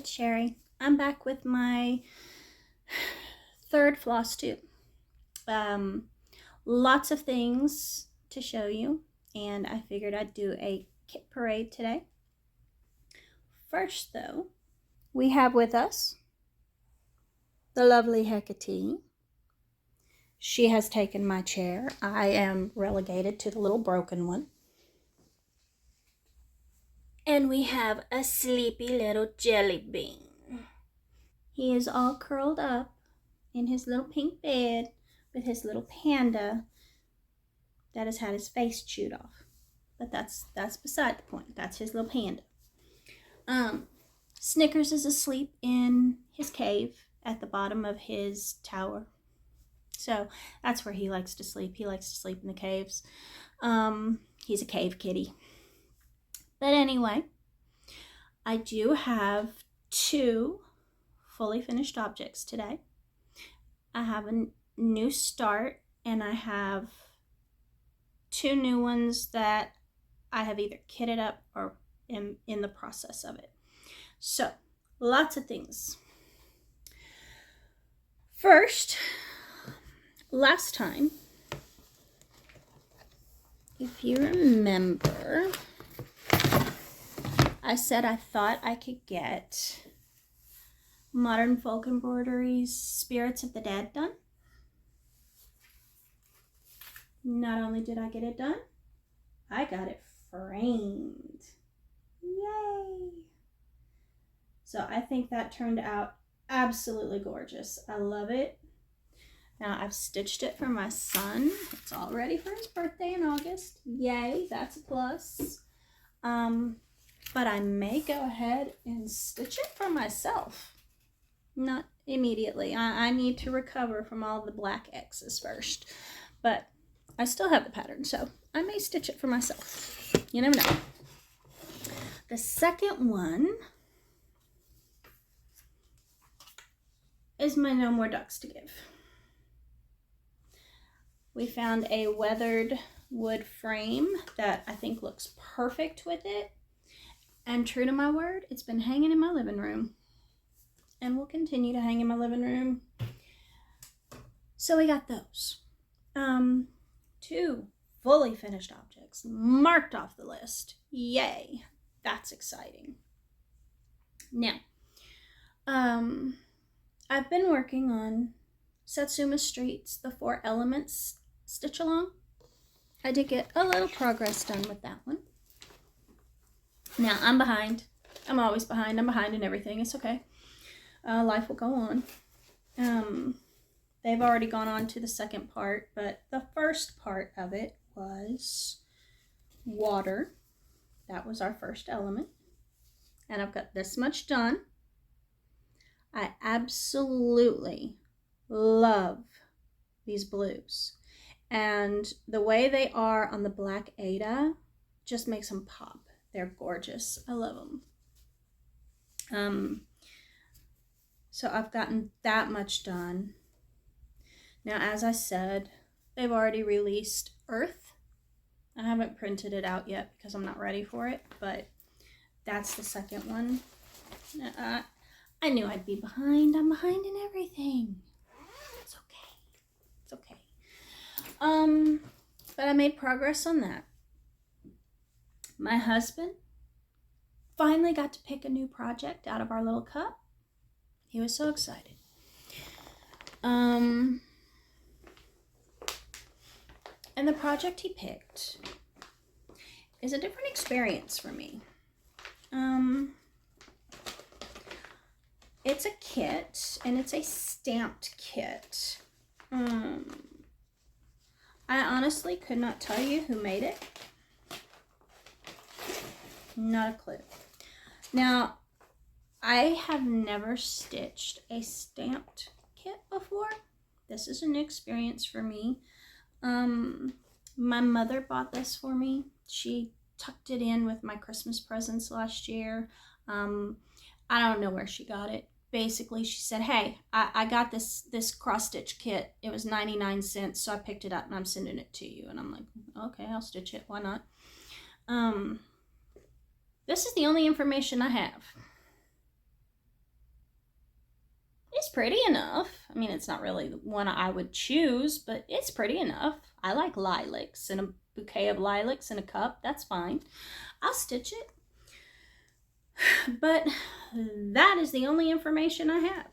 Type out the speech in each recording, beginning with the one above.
it's Sherry. I'm back with my third Flosstube. Lots of things to show you, and I figured I'd do a kit parade today. First, though, we have with us the lovely Hecate. She has taken my chair. I am relegated to the little broken one. And we have a sleepy little jelly bean. He is all curled up in his little pink bed with his little panda that has had his face chewed off. But that's beside the point. That's his little panda. Snickers is asleep in his cave at the bottom of his tower. So that's where he likes to sleep. He likes to sleep in the caves. He's a cave kitty. But anyway, I do have 2 fully finished objects today. I have a new start, and I have 2 new ones that I have either kitted up or am in the process of it. So, lots of things. First, last time, if you remember, I said I thought I could get Modern Folk Embroidery's Spirits of the Dead done. Not only did I get it done, I got it framed. Yay! So I think that turned out absolutely gorgeous. I love it. Now I've stitched it for my son. It's all ready for his birthday in August. Yay, that's a plus. But I may go ahead and stitch it for myself. Not immediately. I need to recover from all the black X's first. But I still have the pattern, so I may stitch it for myself. You never know. The second one is my No More Ducks to Give. We found a weathered wood frame that I think looks perfect with it. And true to my word, it's been hanging in my living room. And will continue to hang in my living room. So we got those. 2 fully finished objects marked off the list. Yay. That's exciting. Now, I've been working on Satsuma Street's The 4 Elements stitch along. I did get a little progress done with that one. Now, I'm behind. I'm always behind. I'm behind in everything. It's okay. Life will go on. They've already gone on to the second part, but the first part of it was water. That was our first element. And I've got this much done. I absolutely love these blues. And the way they are on the black Ada just makes them pop. They're gorgeous. I love them. So I've gotten that much done. Now, as I said, they've already released Earth. I haven't printed it out yet because I'm not ready for it, but that's the second one. I knew I'd be behind. I'm behind in everything. It's okay. It's okay. But I made progress on that. My husband finally got to pick a new project out of our little cup. He was so excited. And the project he picked is a different experience for me. It's a kit, and it's a stamped kit. I honestly could not tell you who made it. Not a clue. Now, I have never stitched a stamped kit before. This is a new experience for me. My mother bought this for me. She tucked it in with my Christmas presents last year. I don't know where she got it. Basically, she said, hey, I got this cross-stitch kit. It was 99 cents, so I picked it up and I'm sending it to you. And I'm like, okay, I'll stitch it. Why not? This is the only information I have. is pretty enough. I mean, it's not really the one I would choose, but it's pretty enough. I like lilacs, and a bouquet of lilacs in a cup, that's fine. I'll stitch it. But that is the only information I have.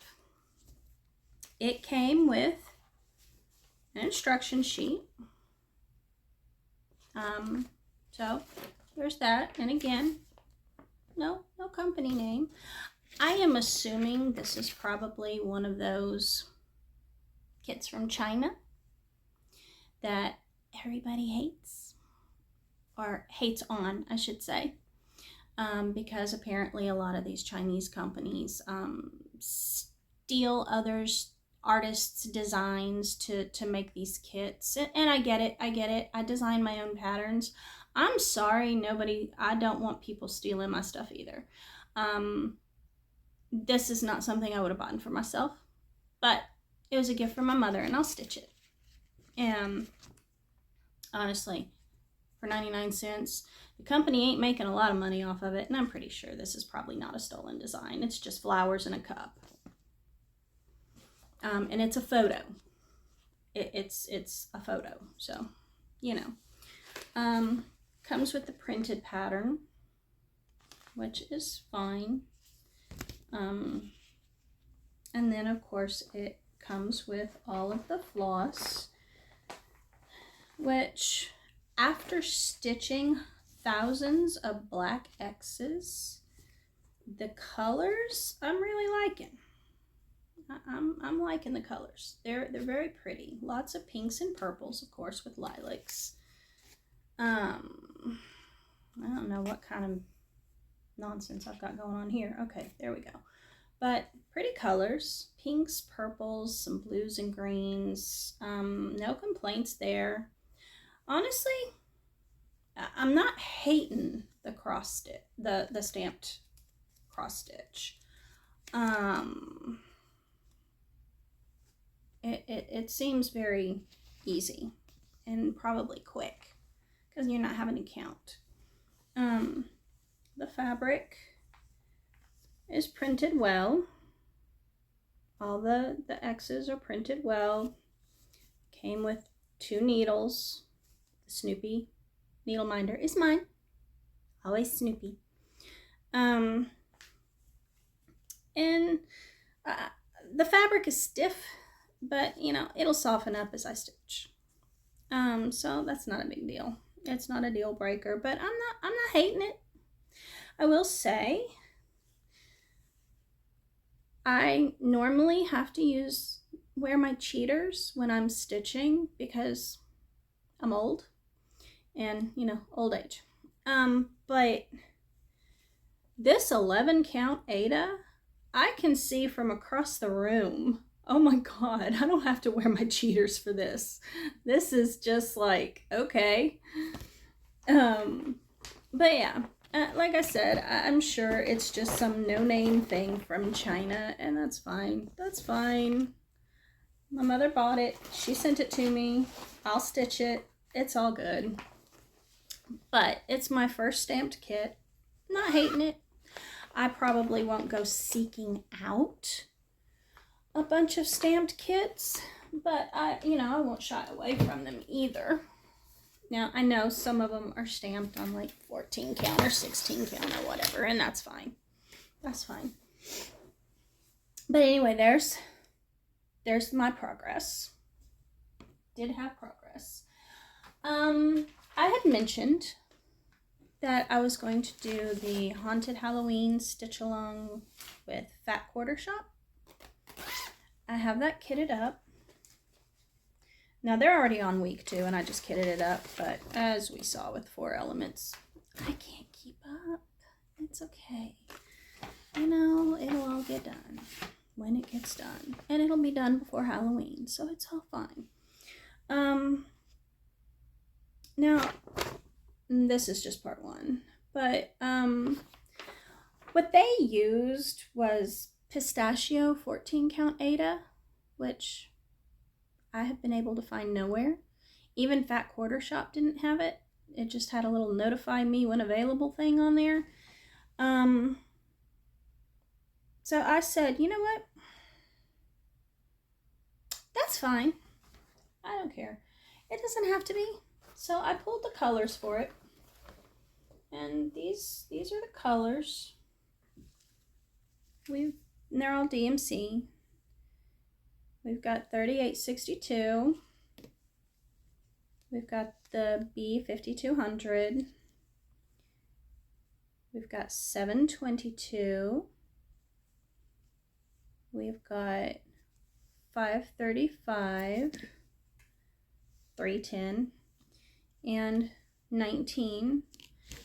It came with an instruction sheet. So there's that. And again, no company name. I am assuming this is probably one of those kits from China that everybody hates, or hates on, I should say, because apparently a lot of these Chinese companies steal others' artists' designs to make these kits. And I get it. I design my own patterns. I'm sorry, I don't want people stealing my stuff either. This is not something I would have bought for myself, but it was a gift from my mother, and I'll stitch it. And honestly, for 99 cents, the company ain't making a lot of money off of it, and I'm pretty sure this is probably not a stolen design. It's just flowers in a cup. And it's a photo. It's a photo, so, you know. Comes with the printed pattern, which is fine. And then, of course, it comes with all of the floss, which, after stitching thousands of black X's, the colors I'm really liking. I'm liking the colors. They're very pretty. Lots of pinks and purples, of course, with lilacs. I don't know what kind of nonsense I've got going on here. Okay, there we go. But pretty colors. Pinks, purples, some blues and greens. No complaints there. Honestly, I'm not hating the cross stitch, the stamped cross stitch. It seems very easy and probably quick because you're not having to count. The fabric is printed well. All the X's are printed well. Came with 2 needles. The Snoopy needle minder is mine. Always Snoopy. And the fabric is stiff, but you know, it'll soften up as I stitch. So that's not a big deal. It's not a deal breaker, but I'm not hating it. I will say I normally have to wear my cheaters when I'm stitching because I'm old and, you know, old age. But this 11 count Aida, I can see from across the room. Oh my God, I don't have to wear my cheaters for this. This is just like, okay. But yeah, like I said, I'm sure it's just some no-name thing from China, and that's fine. That's fine. My mother bought it. She sent it to me. I'll stitch it. It's all good. But it's my first stamped kit. Not hating it. I probably won't go seeking out a bunch of stamped kits, but I won't shy away from them either. Now, I know some of them are stamped on like 14 count or 16 count or whatever, and that's fine. That's fine. But anyway, there's my progress. Did have progress. I had mentioned that I was going to do the Haunted Halloween stitch along with Fat Quarter Shop. I have that kitted up. Now they're already on week 2 and I just kitted it up, but as we saw with 4 elements, I can't keep up. It's okay. You know, it'll all get done when it gets done. And it'll be done before Halloween, so it's all fine. Now, this is just part 1, but what they used was pistachio 14 count Aida, which I have been able to find nowhere. Even Fat Quarter Shop didn't have it. It just had a little notify me when available thing on there. So I said, you know what? that's fine. I don't care. It doesn't have to be. So I pulled the colors for it. And these are the colors. They're all DMC. We've got 3862. We've got the B5200. We've got 722. We've got 535, 310, and 19.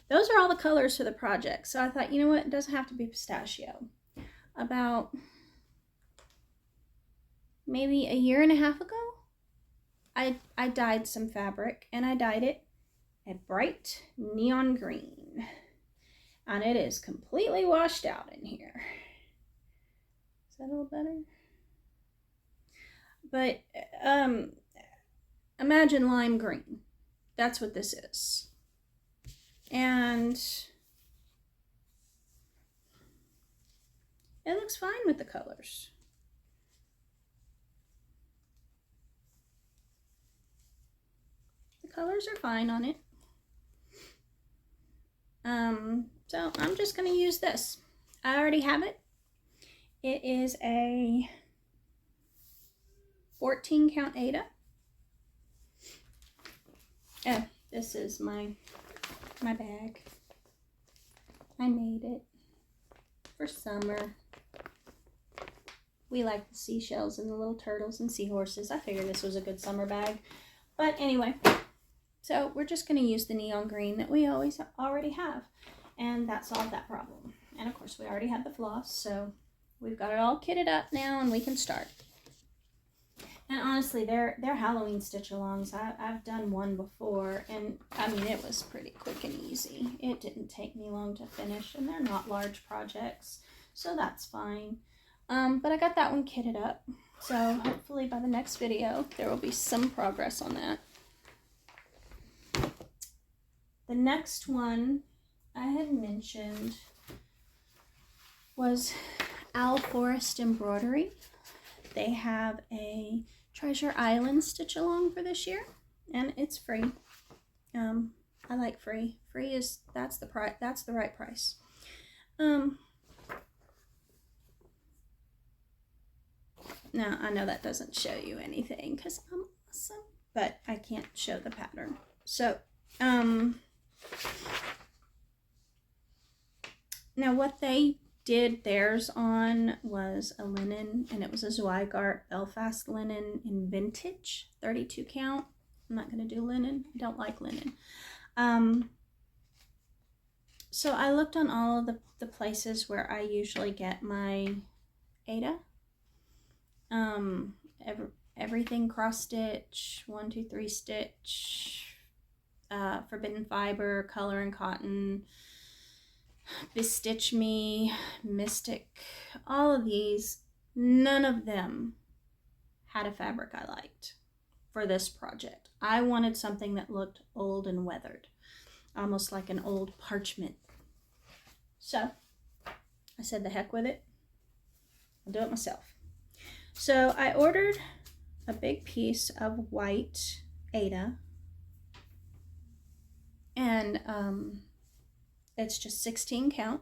Those are all the colors for the project. So I thought, you know what, it doesn't have to be pistachio. About maybe a year and a half ago, I dyed some fabric, and I dyed it a bright neon green. And it is completely washed out in here. Is that a little better? But imagine lime green. That's what this is. And it looks fine with the colors. The colors are fine on it. So I'm just going to use this. I already have it. It is a 14 count Aida. Oh, this is my bag. I made it for summer. We like the seashells and the little turtles and seahorses. I figured this was a good summer bag. But anyway, so we're just going to use the neon green that we already have. And that solved that problem. And of course, we already had the floss, so we've got it all kitted up now and we can start. And honestly, they're Halloween stitch-alongs. I've done one before, and I mean, it was pretty quick and easy. It didn't take me long to finish, and they're not large projects, so that's fine. But I got that one kitted up, so hopefully by the next video, there will be some progress on that. The next one I had mentioned was Owl Forest Embroidery. They have a Treasure Island stitch along for this year, and it's free. I like free. Free is that's the right price. Now I know that doesn't show you anything because I'm awesome, but I can't show the pattern. So now what they did theirs on was a linen, and it was a Zweigart Belfast linen in vintage, 32 count. I'm not going to do linen. I don't like linen. So I looked on all of the places where I usually get my Aida. Everything cross stitch, 1, 2, 3 stitch, Forbidden Fiber, Color and Cotton, Bestitch Me, Mystic, all of these, none of them had a fabric I liked for this project. I wanted something that looked old and weathered, almost like an old parchment. So I said, the heck with it. I'll do it myself. So I ordered a big piece of white Aida, and it's just 16 count,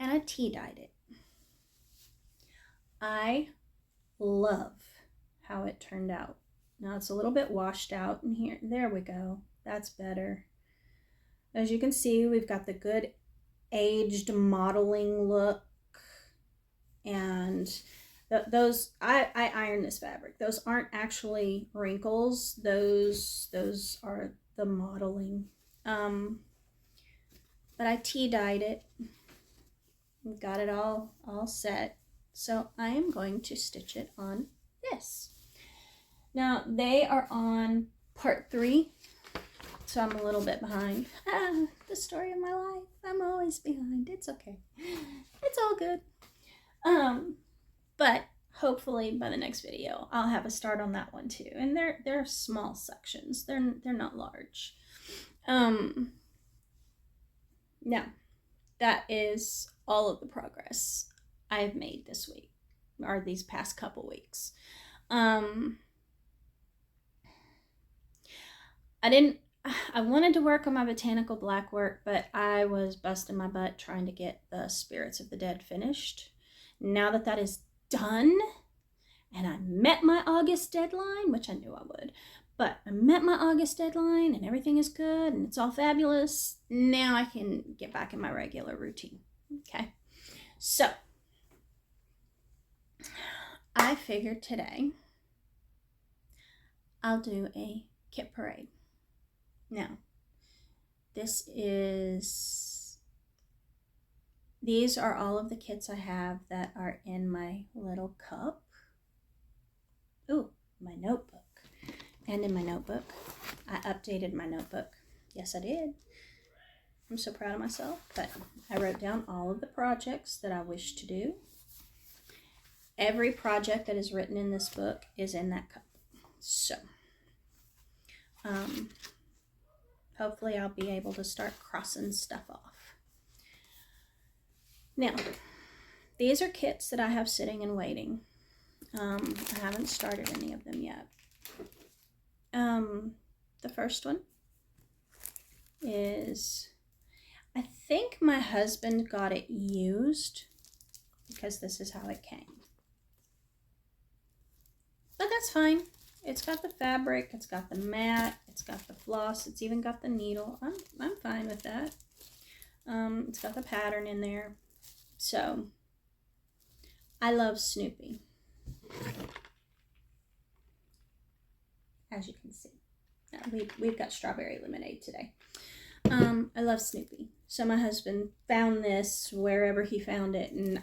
and I tea-dyed it. I love how it turned out. Now it's a little bit washed out in here. There we go. That's better. As you can see, we've got the good aged modeling look, and those I ironed this fabric. Those aren't actually wrinkles. Those are the modeling. But I tea-dyed it. Got it all set. So I am going to stitch it on this. Now they are on part 3. So I'm a little bit behind. The story of my life. I'm always behind. It's okay. It's all good. But hopefully by the next video, I'll have a start on that one too. And they're small sections. They're not large. Now, that is all of the progress I've made this week, or these past couple weeks. I wanted to work on my botanical black work, but I was busting my butt trying to get the Spirits of the Dead finished. Now that that is done, and I met my August deadline, which I knew I would, but I met my August deadline and everything is good and it's all fabulous. Now I can get back in my regular routine. Okay. So I figured today I'll do a kit parade. Now, these are all of the kits I have that are in my little cup. Ooh, my notebook. And in my notebook, I updated my notebook. Yes, I did. I'm so proud of myself. But I wrote down all of the projects that I wish to do. Every project that is written in this book is in that cup. So, hopefully I'll be able to start crossing stuff off. Now, these are kits that I have sitting and waiting. I haven't started any of them yet. The first one is, I think my husband got it used because this is how it came. But that's fine. It's got the fabric, it's got the mat, it's got the floss, it's even got the needle. I'm fine with that. It's got the pattern in there. So, I love Snoopy. As you can see. We've got strawberry lemonade today. I love Snoopy. So my husband found this wherever he found it, and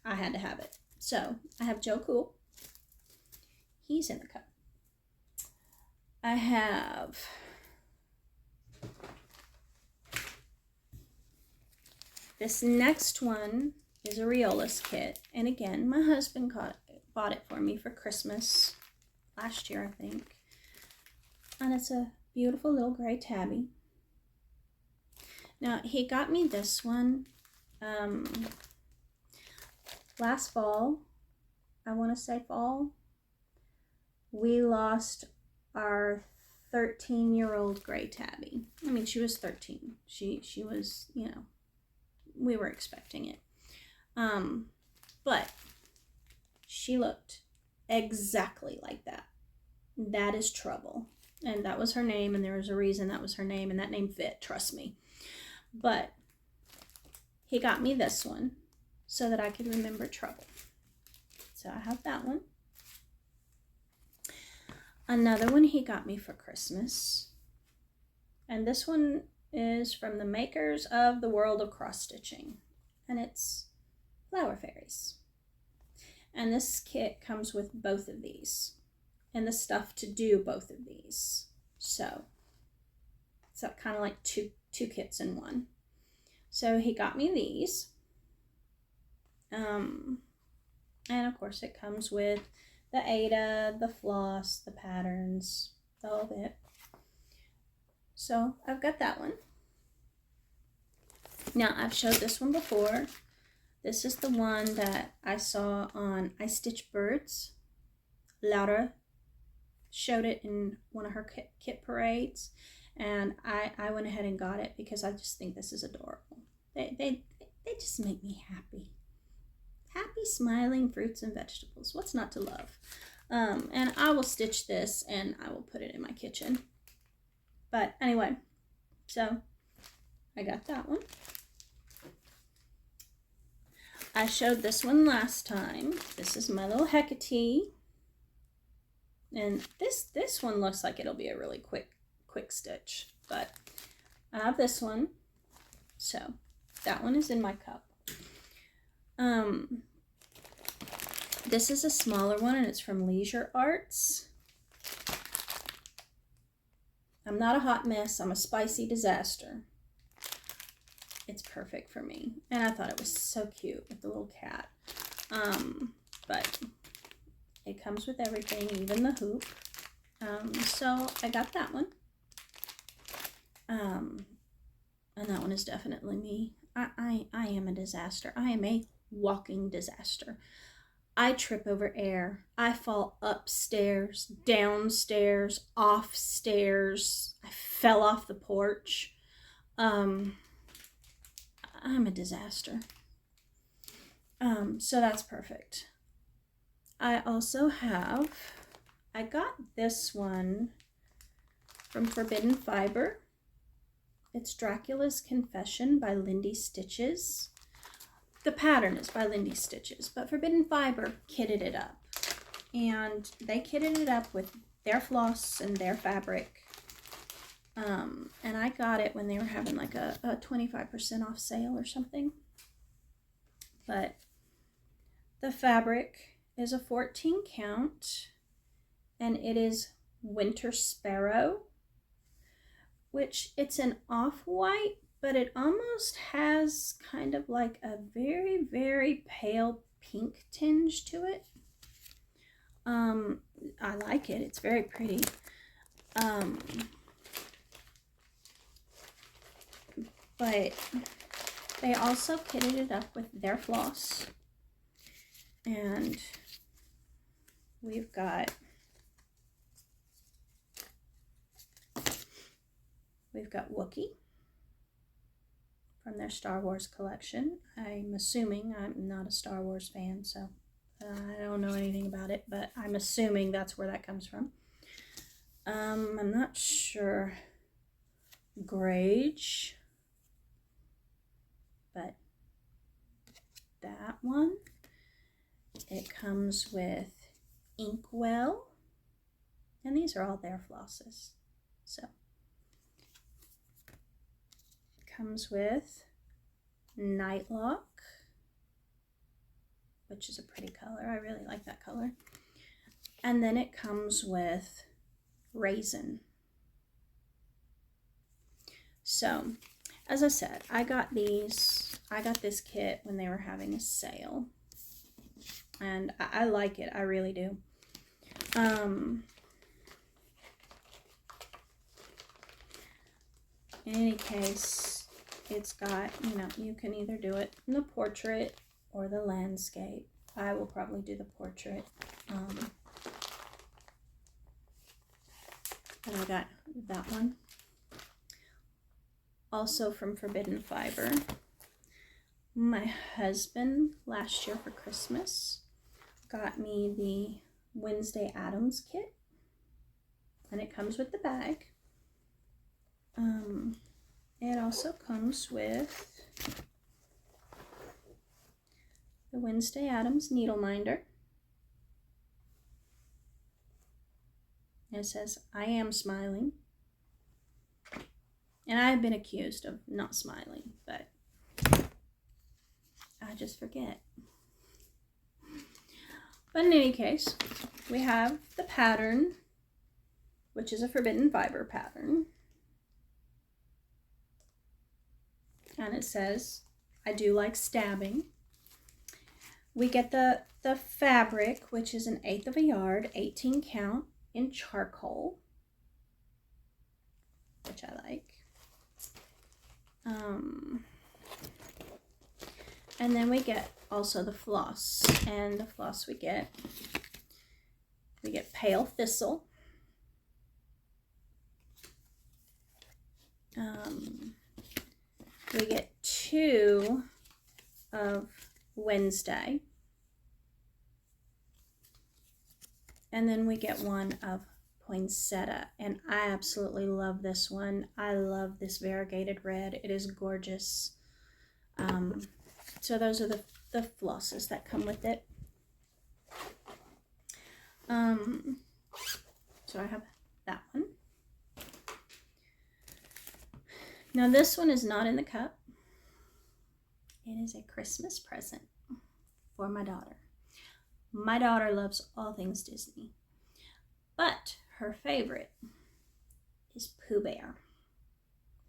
I had to have it. So I have Joe Cool. He's in the cup. I have this next one is a Riolas kit, and again, my husband bought it for me for Christmas last year, I think. And it's a beautiful little gray tabby. Now, he got me this one last fall. I want to say fall. We lost our 13-year-old gray tabby. I mean, she was 13. She was, you know, we were expecting it. But she looked exactly like that. That is Trouble. And that was her name, and there was a reason that was her name, and that name fit, trust me. But he got me this one so that I could remember Trouble. So I have that one. Another one he got me for Christmas. And this one is from the makers of the World of Cross Stitching. And it's Flower Fairies. And this kit comes with both of these. And the stuff to do both of these. So kind of like two kits in one. So he got me these. And of course it comes with the Ada, the floss, the patterns, the whole bit. So I've got that one. Now I've showed this one before. This is the one that I saw on I Stitch Birds. Laura showed it in one of her kit parades, and I went ahead and got it because I just think this is adorable. They just make me happy. Happy, smiling fruits and vegetables. What's not to love? And I will stitch this and I will put it in my kitchen. But anyway, so I got that one. I showed this one last time. This is my little Hecate. And this one looks like it'll be a really quick stitch. But I have this one. So that one is in my cup. This is a smaller one, and it's from Leisure Arts. I'm not a hot mess. I'm a spicy disaster. It's perfect for me. And I thought it was so cute with the little cat. But it comes with everything, even the hoop. So I got that one. And that one is definitely me. I am a disaster. I am a walking disaster. I trip over air. I fall upstairs, downstairs, off stairs. I fell off the porch. I'm a disaster. So that's perfect. I also have, I got this one from Forbidden Fiber. It's Dracula's Confession by Lindy Stitches. The pattern is by Lindy Stitches, but Forbidden Fiber kitted it up. And they kitted it up with their floss and their fabric. And I got it when they were having like a 25% off sale or something. But the fabric is a 14 count, and it is Winter Sparrow, which it's an off-white, but it almost has kind of like a very, very pale pink tinge to it. I like it. It's very pretty. But they also kitted it up with their floss. And we've got Wookiee from their Star Wars collection. I'm assuming, I'm not a Star Wars fan, so I don't know anything about it, but I'm assuming that's where that comes from. I'm not sure. Grage. But that one, it comes with Inkwell, and these are all their flosses. So it comes with Nightlock, which is a pretty color. I really like that color. And then it comes with Raisin. So as I said, I got this kit when they were having a sale, and I like it. I really do. In any case, it's got, you can either do it in the portrait or the landscape. I will probably do the portrait. And I got that one. Also from Forbidden Fiber. My husband last year for Christmas got me the Wednesday Addams kit, and it comes with the bag. It also comes with the Wednesday Addams needle minder. It says, "I am smiling." And I've been accused of not smiling, but I just forget. But in any case, we have the pattern, which is a Forbidden Fiber pattern. And it says, "I do like stabbing." We get the fabric, which is an 1/8 of a yard, 18 count in charcoal, which I like. And then we get also the floss, and the floss we get Pale Thistle. We get 2 of Wednesday, and then we get 1 of Poinsettia, and I absolutely love this one. I love this variegated red. It is gorgeous. So those are the flosses that come with it. So I have that one. Now this one is not in the cup. It is a Christmas present for my daughter. My daughter loves all things Disney, but her favorite is Pooh Bear.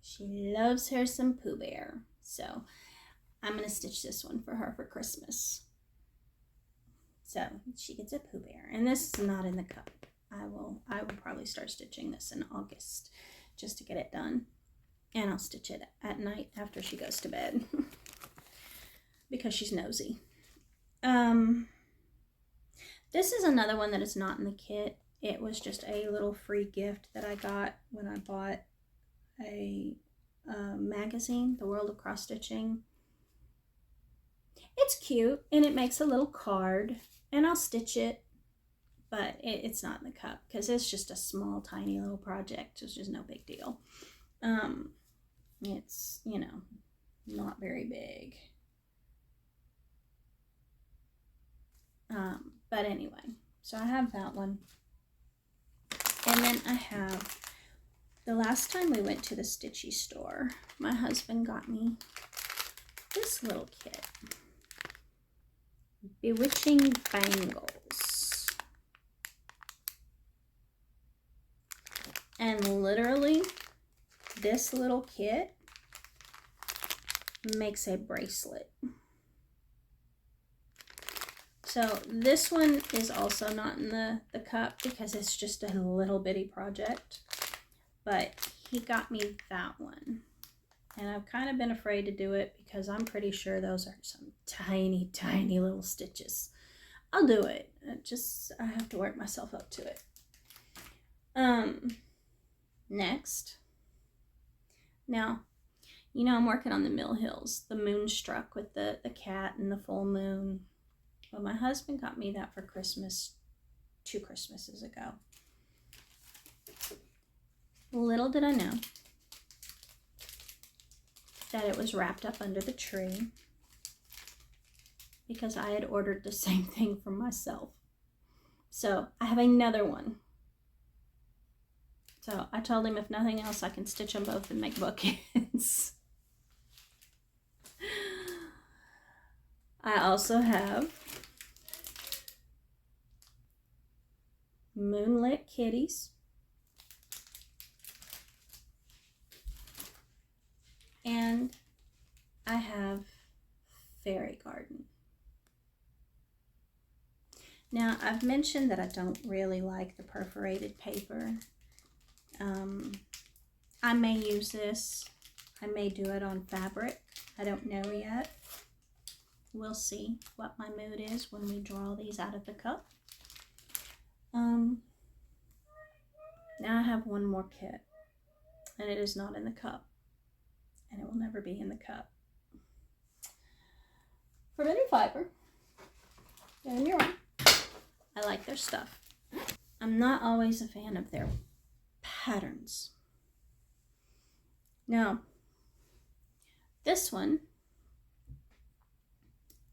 She loves her some Pooh Bear. So I'm going to stitch this one for her for Christmas. So she gets a Pooh Bear. And this is not in the cup. I will probably start stitching this in August just to get it done. And I'll stitch it at night after she goes to bed because she's nosy. This is another one that is not in the kit. It was just a little free gift that I got when I bought a magazine, The World of Cross Stitching. It's cute, and it makes a little card, and I'll stitch it, but it's not in the cup because it's just a small, tiny little project. It's just no big deal. It's, you know, not very big. But anyway, so I have that one. And then I have, the last time we went to the Stitchy store, my husband got me this little kit. Bewitching Bangles. And literally, this little kit makes a bracelet. So this one is also not in the cup because it's just a little bitty project. But he got me that one. And I've kind of been afraid to do it because I'm pretty sure those are some tiny, tiny little stitches. I'll do it. I have to work myself up to it. Next. Now, you know I'm working on the Mill Hills, the Moonstruck with the cat and the full moon. Well, my husband got me that for Christmas 2 Christmases ago. Little did I know that it was wrapped up under the tree because I had ordered the same thing for myself. So I have another one. So I told him if nothing else, I can stitch them both and make bookends. I also have Moonlit Kitties. And I have Fairy Garden. Now, I've mentioned that I don't really like the perforated paper. I may use this. I may do it on fabric. I don't know yet. We'll see what my mood is when we draw these out of the cup. Now I have one more kit, and it is not in the cup, and it will never be in the cup. Forbidden Fiber. Don't get me wrong. I like their stuff. I'm not always a fan of their patterns. Now, this one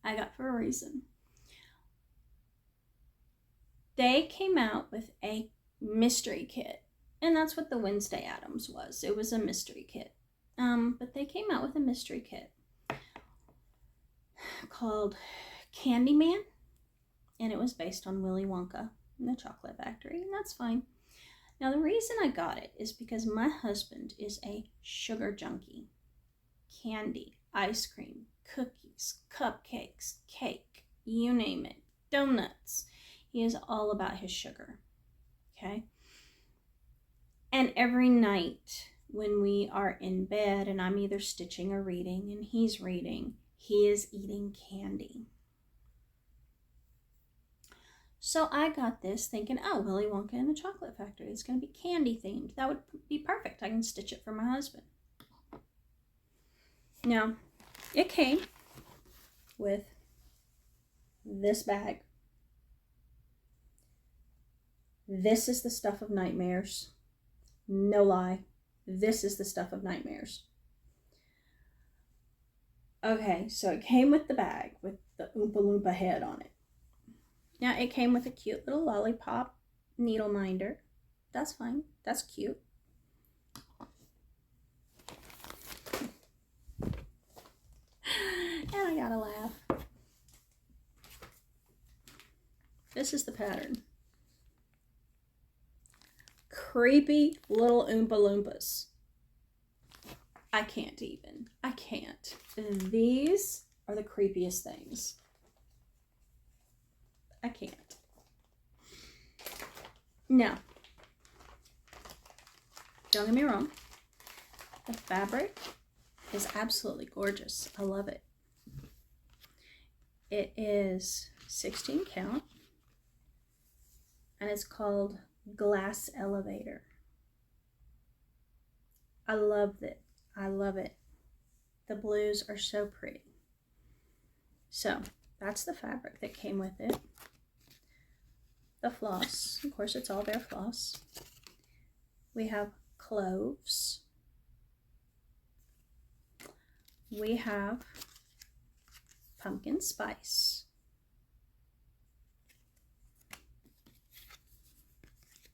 I got for a reason. They came out with a mystery kit, and that's what the Wednesday Addams was. It was a mystery kit. But they came out with a mystery kit called Candyman, and it was based on Willy Wonka and the Chocolate Factory, and that's fine. Now, the reason I got it is because my husband is a sugar junkie. Candy, ice cream, cookies, cupcakes, cake, you name it, donuts. He is all about his sugar, okay? And every night when we are in bed and I'm either stitching or reading and he's reading, he is eating candy. So I got this thinking, oh, Willy Wonka and the Chocolate Factory. It's going to be candy themed. That would be perfect. I can stitch it for my husband. Now, it came with this bag. This is the stuff of nightmares. No lie. This is the stuff of nightmares. Okay, so it came with the bag with the Oompa Loompa head on it. Now, it came with a cute little lollipop needle minder. That's fine. That's cute. And I gotta laugh. This is the pattern. Creepy little Oompa Loompas. I can't even. I can't. These are the creepiest things. I can't. Now, don't get me wrong. The fabric is absolutely gorgeous. I love it. It is 16 count. and it's called Glass Elevator. I love it. I love it. The blues are so pretty. So that's the fabric that came with it. The floss, of course, it's all bare floss. We have cloves. We have pumpkin spice.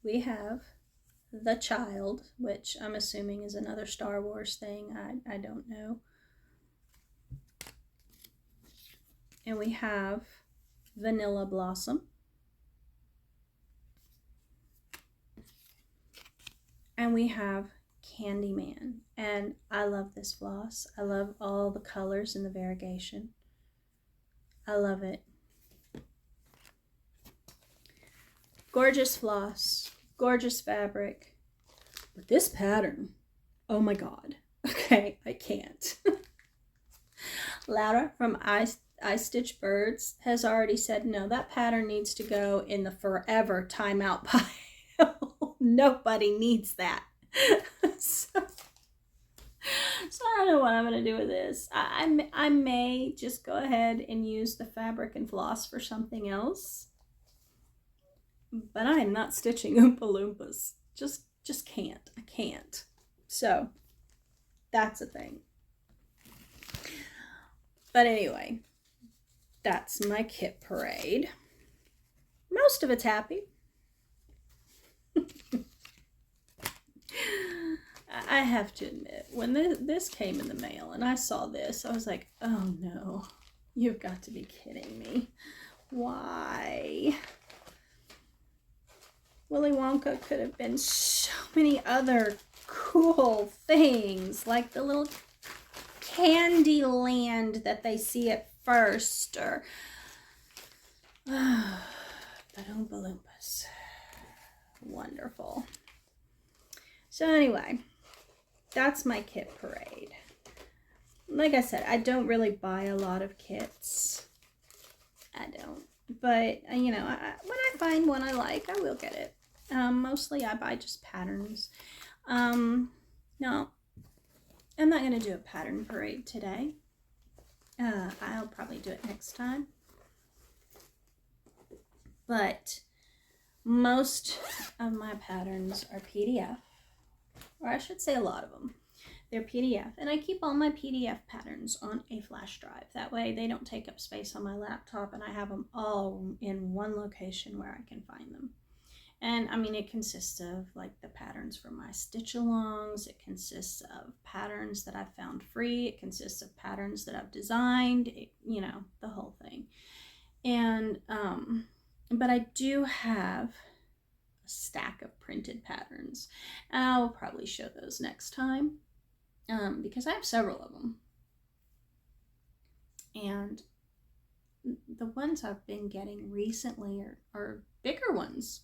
We have the child, which I'm assuming is another Star Wars thing. I don't know. And we have vanilla blossom. And we have Candyman. And I love this floss. I love all the colors in the variegation. I love it. Gorgeous floss, gorgeous fabric. But this pattern, oh my God. Okay, I can't. Laura from I Stitch Birds has already said, no, that pattern needs to go in the forever timeout pile. Nobody needs that. so I don't know what I'm going to do with this. I may just go ahead and use the fabric and floss for something else. But I am not stitching Oompa Loompas. Just can't. I can't. So that's a thing. But anyway, that's my kit parade. Most of it's happy. I have to admit, when this came in the mail and I saw this, I was like, oh no, you've got to be kidding me. Why? Willy Wonka could have been so many other cool things, like the little candy land that they see at first, or but Oompa Loompas. Wonderful. So anyway, that's my kit parade. Like I said, I don't really buy a lot of kits. I don't. But, you know, when I find one I like, I will get it. Mostly I buy just patterns. No, I'm not going to do a pattern parade today. I'll probably do it next time. But most of my patterns are PDF. Or I should say a lot of them. They're PDF. And I keep all my PDF patterns on a flash drive. That way they don't take up space on my laptop and I have them all in one location where I can find them. And I mean, it consists of like the patterns for my stitch alongs. It consists of patterns that I've found free. It consists of patterns that I've designed, you know, the whole thing. And, but I do have a stack of printed patterns. And I'll probably show those next time. Because I have several of them. And the ones I've been getting recently are bigger ones.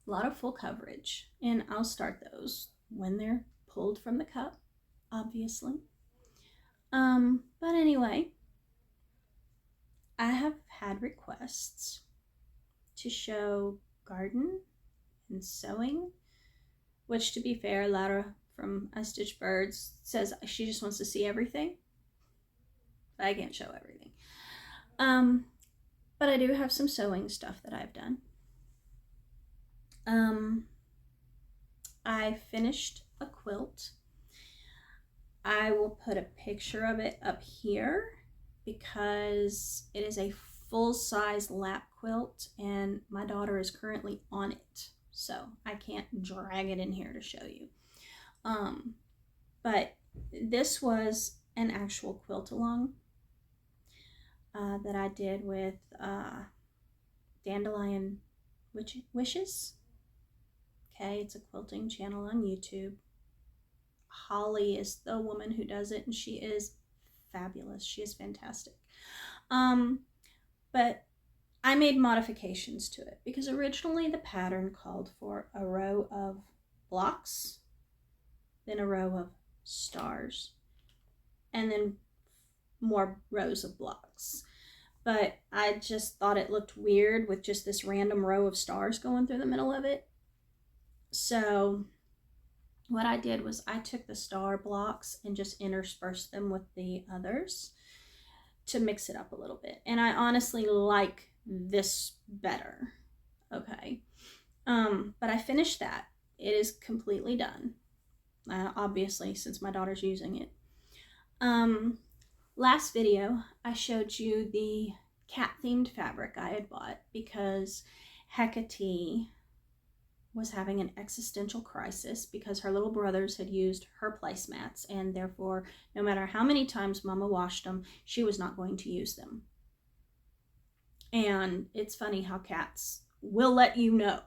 A lot of full coverage. And I'll start those when they're pulled from the cup, obviously. But anyway, I have had requests to show garden and sewing, which, to be fair, Laura from I Stitch Birds says she just wants to see everything. But I can't show everything. But I do have some sewing stuff that I've done. I finished a quilt. I will put a picture of it up here because it is a full-size lap quilt and my daughter is currently on it. So I can't drag it in here to show you. But this was an actual quilt along that I did with Dandelion Wishes. Okay, it's a quilting channel on YouTube. Holly is the woman who does it, and she is fabulous. She is fantastic. But I made modifications to it because originally the pattern called for a row of blocks, then a row of stars, and then more rows of blocks. but I just thought it looked weird with just this random row of stars going through the middle of it. So what I did was I took the star blocks and just interspersed them with the others to mix it up a little bit. And I honestly like this better. Okay. But I finished that. It is completely done. Obviously, since my daughter's using it. Last video, I showed you the cat-themed fabric I had bought because Hecate was having an existential crisis because her little brothers had used her placemats, and therefore, no matter how many times Mama washed them, she was not going to use them. And it's funny how cats will let you know.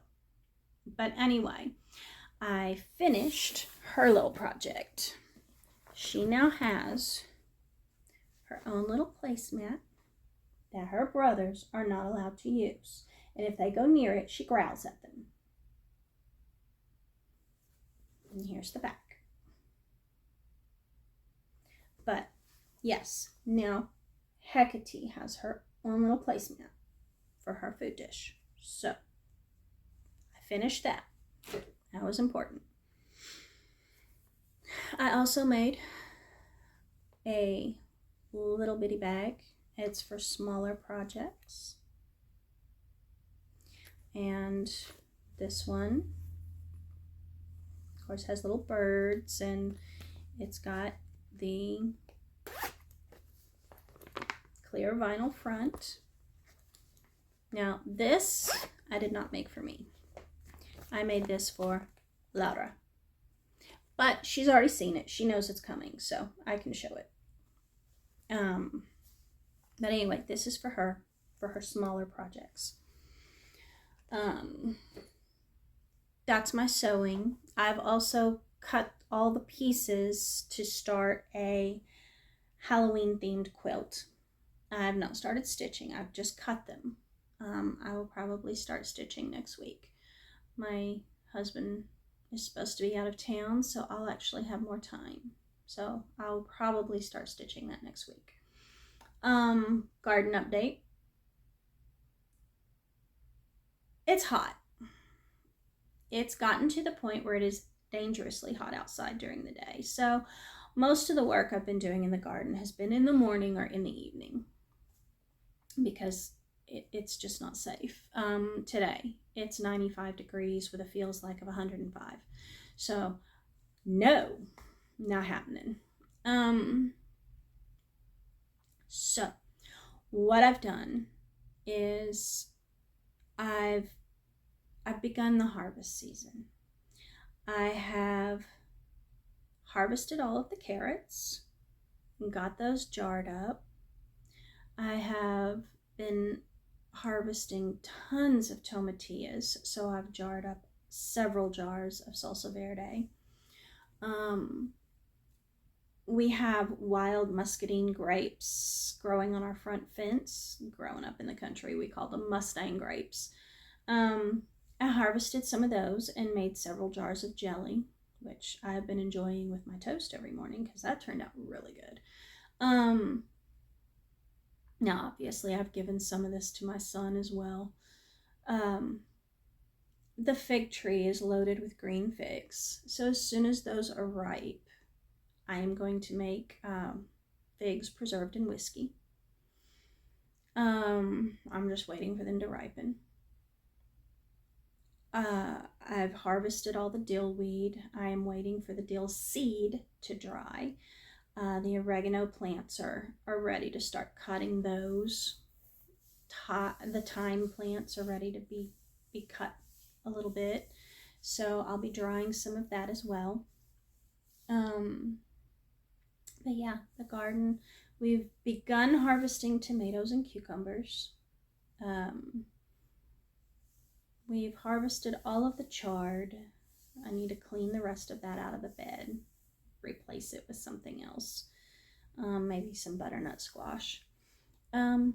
But anyway, I finished her little project. She now has her own little placemat that her brothers are not allowed to use. And if they go near it, she growls at them. And here's the back. But yes, now Hecate has her own little placemat for her food dish. So I finished that. That was important. I also made a little bitty bag. It's for smaller projects. And this one, of course, has little birds, and it's got the clear vinyl front. Now, this I did not make for me. I made this for Laura. But she's already seen it. She knows it's coming, so I can show it. But anyway, this is for her smaller projects. That's my sewing. I've also cut all the pieces to start a Halloween themed quilt. I've not started stitching. I've just cut them. I will probably start stitching next week. My husband is supposed to be out of town, so I'll actually have more time. So I'll probably start stitching that next week. Garden update. It's hot. It's gotten to the point where it is dangerously hot outside during the day. So most of the work I've been doing in the garden has been in the morning or in the evening because it's just not safe. Today it's 95 degrees with a feels like of 105. So no, not happening. So what I've done is I've begun the harvest season. I have harvested all of the carrots and got those jarred up. I have been harvesting tons of tomatillas, so I've jarred up several jars of salsa verde. We have wild muscadine grapes growing on our front fence. Growing up in the country, we call them Mustang grapes. I harvested some of those and made several jars of jelly, which I have been enjoying with my toast every morning because that turned out really good. Now, obviously, I've given some of this to my son as well. The fig tree is loaded with green figs. So as soon as those are ripe, I am going to make figs preserved in whiskey. I'm just waiting for them to ripen. I've harvested all the dill weed. I am waiting for the dill seed to dry. The oregano plants are ready to start cutting those. The thyme plants are ready to be cut a little bit. So I'll be drying some of that as well. But yeah, the garden, we've begun harvesting tomatoes and cucumbers. We've harvested all of the chard. I need to clean the rest of that out of the bed, replace it with something else, maybe some butternut squash. The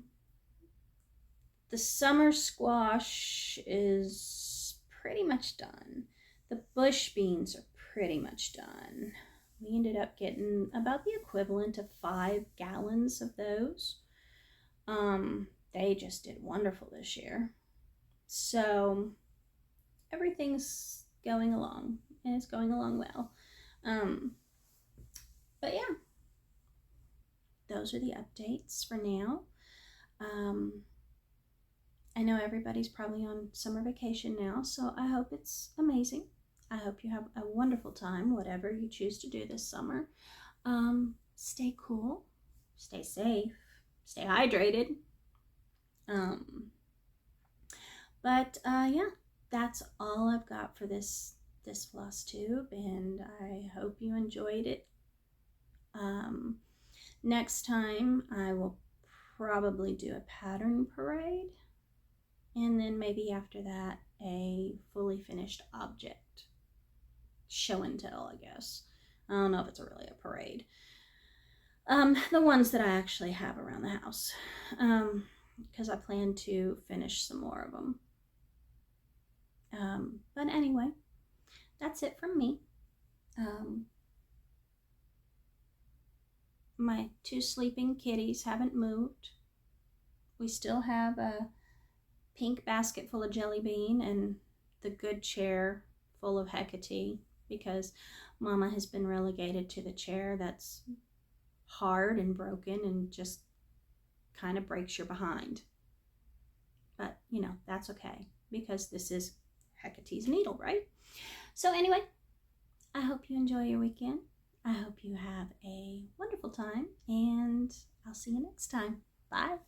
summer squash is pretty much done. The bush beans are pretty much done. We ended up getting about the equivalent of 5 gallons of those. They just did wonderful this year. So everything's going along, and it's going along well. But yeah, those are the updates for now. I know everybody's probably on summer vacation now, so I hope it's amazing. I hope you have a wonderful time, whatever you choose to do this summer. Stay cool, stay safe, stay hydrated. But yeah, that's all I've got for this Flosstube, and I hope you enjoyed it. Next time I will probably do a pattern parade, and then maybe after that a fully finished object show and tell, I guess. I don't know if it's really a parade. The ones that I actually have around the house, because I plan to finish some more of them. But anyway, that's it from me. My 2 sleeping kitties haven't moved. We still have a pink basket full of jelly bean and the good chair full of Hecate, because Mama has been relegated to the chair that's hard and broken and just kind of breaks your behind. But you know, that's okay, because this is Hecate's needle, right? So anyway, I hope you enjoy your weekend. I hope you have a wonderful time, and I'll see you next time. Bye.